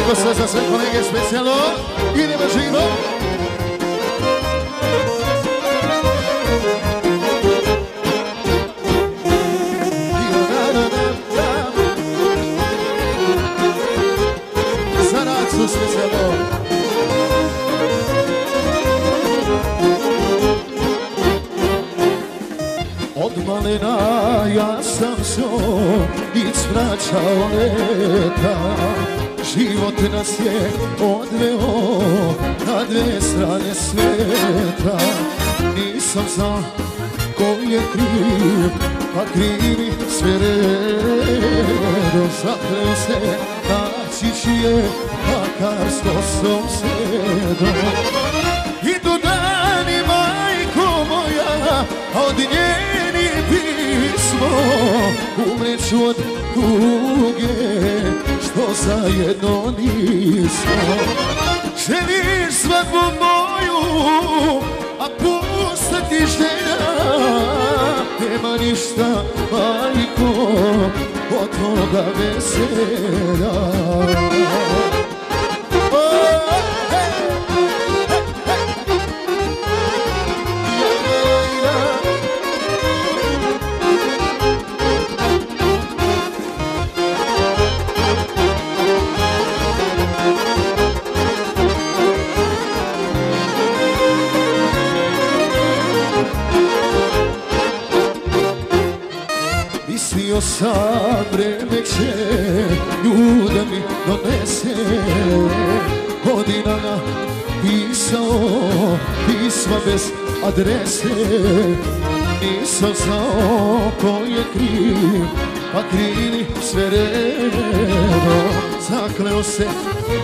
Tako sve za sve kolege specijalno. Idemo živo. Za Racu specijalno. Od malena ja sam sjom ispraćao leta. Život nas je odveo na dve strane sveta. Nisam znao ko je kriv, pa krivi sve redom. Zakleo se naći ću je, makar s kosom sredom. Idu dani, majko moja, od njeni pismo. Umreću od tuge, što zajedno nismo. Želiš svadbu moju, a pusta ti želja. Nema ništa, majko, od toga veselja. Mislio sam vreme će ljude mi donese. Godinama pisao pisma bez adrese. Nisam znao ko je kriv, pa krivi sve redom. Zakleo se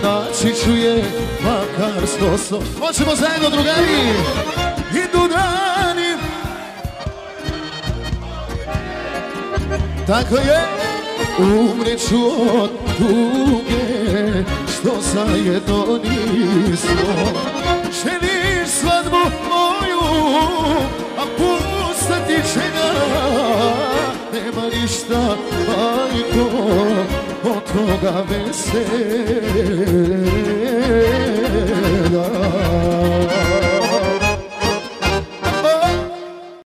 naći ću je, makar s kosom. Hoćemo zajedno, drugari. Idu dani. Tako je, umreću od tuge, što zajedno nismo. Želiš svadbu moju, a pusta ti želja. Nema ništa, majko, od toga veselja.